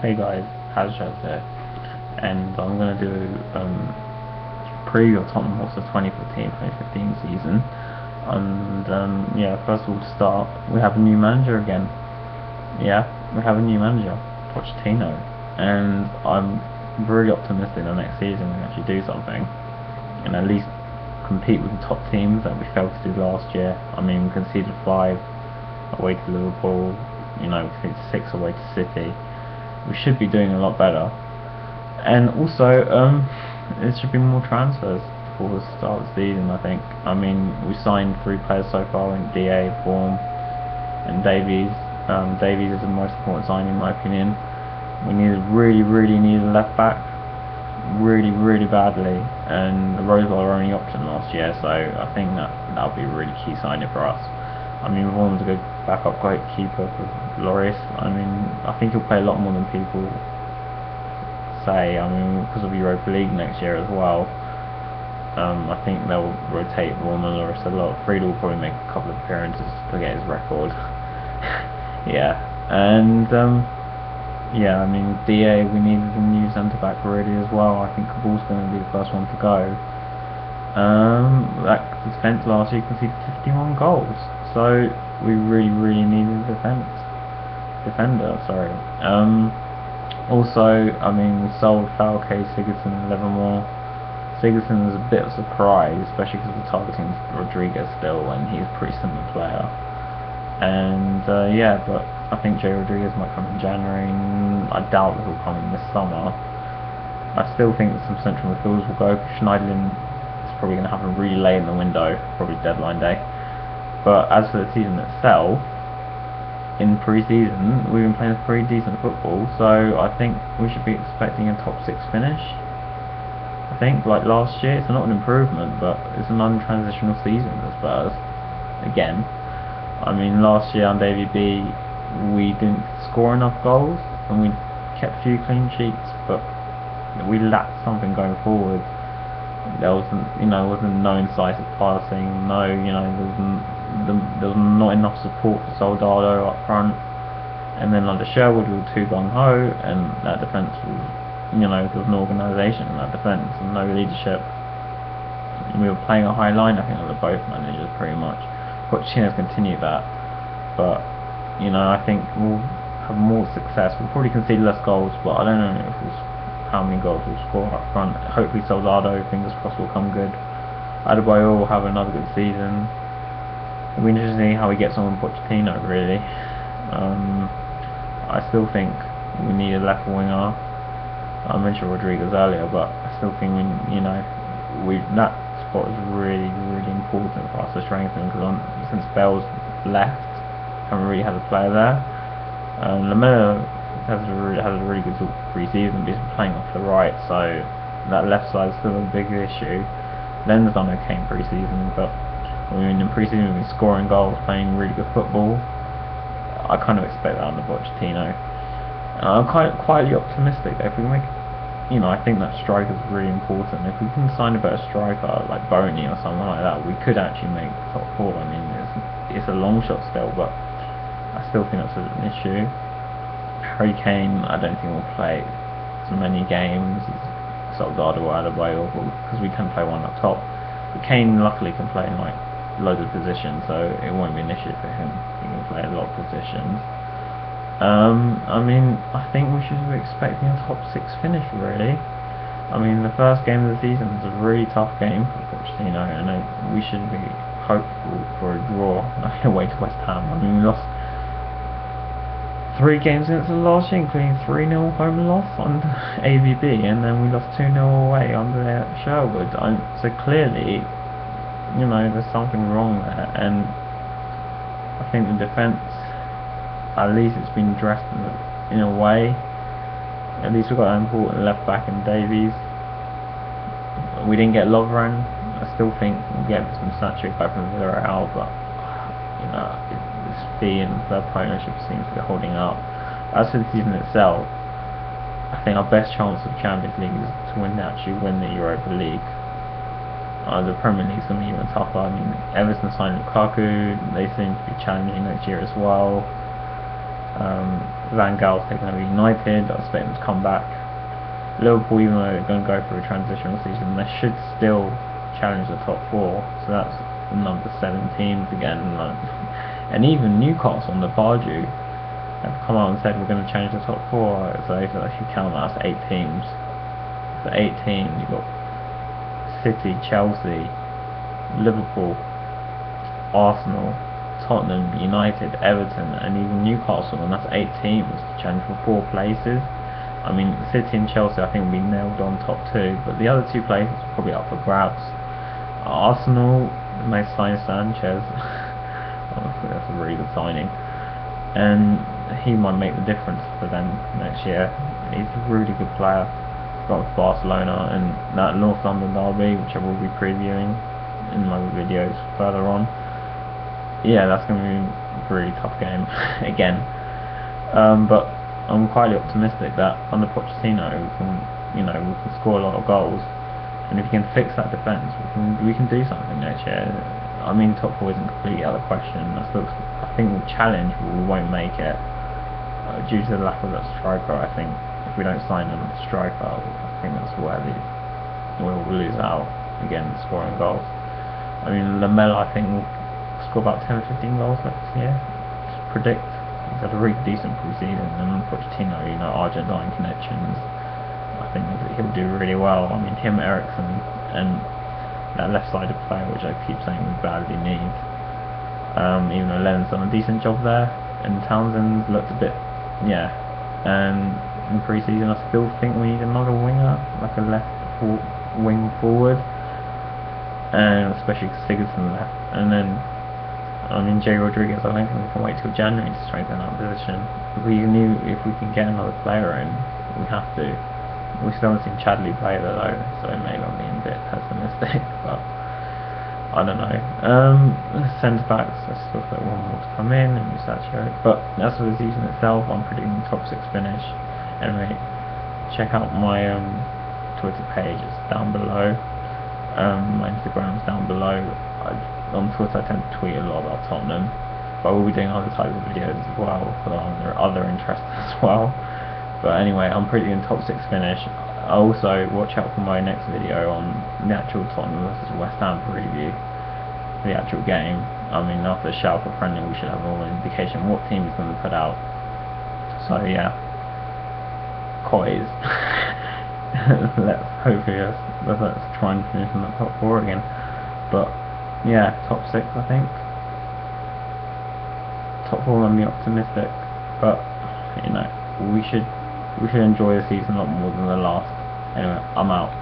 Hey guys, Hazrat here, and I'm going to do preview of Tottenham Hotspur 2014-2015 season. And yeah, first of all, to start, we have a new manager again. Yeah, we have a new manager, Pochettino, and I'm very optimistic the next season we actually do something, and at least compete with the top teams that we failed to do last year. I mean, we conceded 5 away to Liverpool, we conceded 6 away to City. We should be doing a lot better, and also there should be more transfers before the start of the season. I think. I mean, we signed 3 players so far in DA, Form, and Davies. Davies is the most important signing in my opinion. We really needed a left back, really badly, and the Rose was our only option last year. So I think that'll be a really key signing for us. I mean, Vaughan's a good backup keeper for Loris. I mean, I think he'll play a lot more than people say. I mean, because of Europa League next year as well. I think they'll rotate Vaughan and Loris a lot. Friedel will probably make a couple of appearances to get his record. Yeah, and yeah, I mean, DA, we needed a new centre back really as well. I think Kabul's going to be the first one to go. That defence last year conceded 51 goals. So we really needed a defender. Sorry. Also, I mean, we sold Falke, Sigurdsson, and Livermore. Sigurdsson is a bit of a surprise, especially because we're targeting Rodriguez still, and he's a pretty similar player. And yeah, but I think Jay Rodriguez might come in January, and I doubt he'll come in this summer. I still think that some central midfielders will go. Schneiderlin is probably going to happen really late in the window, probably deadline day. But as for the season itself, in pre-season, we've been playing pretty decent football, so I think we should be expecting a top 6 finish. I think, like last year, it's not an improvement, but it's an untransitional season for Spurs. Again, I mean, last year on Davy B, we didn't score enough goals, and we kept a few clean sheets, but we lacked something going forward. There wasn't no incisive passing, there was not enough support for Soldado up front, and then under Sherwood we were too gung-ho, and that defence was, there was no organisation in that defence and no leadership. And we were playing a high line, I think, under both managers pretty much. Pochettino's continued that, but I think we'll have more success. We'll probably concede less goals, but I don't know how many goals we'll score up front. Hopefully Soldado, fingers crossed, will come good. Adebayor will have another good season. It'll be interesting to see how he gets on with Pochettino, really. I still think we need a left winger. I mentioned Rodriguez earlier, but I still think that spot is really important for us to strengthen, because since Bell's left, haven't really had a player there. Lamela has a really good pre-season, but he's playing off the right, so that left side is still a big issue. Len's done okay in pre-season, but in pre-season we've been scoring goals, playing really good football. I kind of expect that under Pochettino. I'm quietly optimistic that if we make, I think that striker is really important. If we can sign a better striker like Boney or someone like that, we could actually make top 4. I mean, it's a long shot still, but I still think that's an issue. Harry Kane, I don't think will play so many games as Soldado or Adebayor, because we can play one up top. But Kane luckily can play in like loads of positions, so it won't be an issue for him. He can play a lot of positions. I mean, I think we should be expecting a top 6 finish, really. I mean, the first game of the season was a really tough game for Pochettino, and we should be hopeful for a draw away to West Ham. I mean, we lost 3 games against them last year, including 3-0 home loss under AVB, and then we lost 2-0 away under Sherwood. So clearly, there's something wrong there, and I think the defence, at least it's been addressed in a way. At least we've got an important left back in Davies. We didn't get Lovren. I still think we'll get some Sancho back from Villarreal, but this fee and third ownership seems to be holding up. As for the season itself, I think our best chance of Champions League is to actually win the Europa League. The Premier League's going to be even tougher. I mean, Everton signed Lukaku, they seem to be challenging next year as well. Van Gaal's taken over United. I expect them to come back. Liverpool, even though they're going to go through a transitional season, they should still challenge the top four. So that's number 7 teams again. And even Newcastle on the Bardew have come out and said we're going to change the top four. So if you count that, that's 8 teams. So 8 teams, you've got City, Chelsea, Liverpool, Arsenal, Tottenham, United, Everton, and even Newcastle, and that's 8 teams to challenge for 4 places. I mean, City and Chelsea I think will be nailed on top 2, but the other 2 places are probably up for grabs. Arsenal may sign Sanchez. That's a really good signing, and he might make the difference for them next year. He's a really good player. Got with Barcelona, and that North London derby, which I will be previewing in my videos further on. Yeah, that's going to be a really tough game again. But I'm quietly optimistic that under Pochettino we can score a lot of goals, and if we can fix that defence, we can do something next year. I mean, top 4 isn't completely out of the question. I think we'll challenge, but we won't make it due to the lack of that striker. I think if we don't sign a striker, I think that's where we'll lose out again, scoring goals. I mean, Lamela I think will score about 10 or 15 goals next year. Just predict. He's had a really decent pre-season, and Pochettino, Argentine connections, I think he'll do really well. I mean, him, Ericsson, and that left-sided player, which I keep saying we badly need. Even though Lennon's done a decent job there, and Townsend looked a bit, and in pre-season I still think we need another winger, like a left wing forward, and especially Sigurdsson left. And then I mean, Jay Rodriguez, I don't think we can wait till January to strengthen our position. If we can get another player in, we have to. We still haven't seen Chadley play though, so maybe I'm being a bit pessimistic, but I don't know. Centre backs, I still think one more to come in, and Musacho. But as for the season itself, I'm predicting top 6 finish. Anyway, check out my Twitter page, it's down below. My Instagram's down below. On Twitter I tend to tweet a lot about Tottenham, but I will be doing other types of videos as well for other interests as well. But anyway, I'm predicting top 6 finish. I also watch out for my next video on the actual Tottenham versus West Ham preview, the actual game. I mean, after the shout for friendly, we should have all an indication what team is going to put out. So yeah, Coys. let's try and finish in the top 4 again. But yeah, top 6 I think. Top 4 I'm optimistic, but we should enjoy the season a lot more than the last. Anyway, I'm out.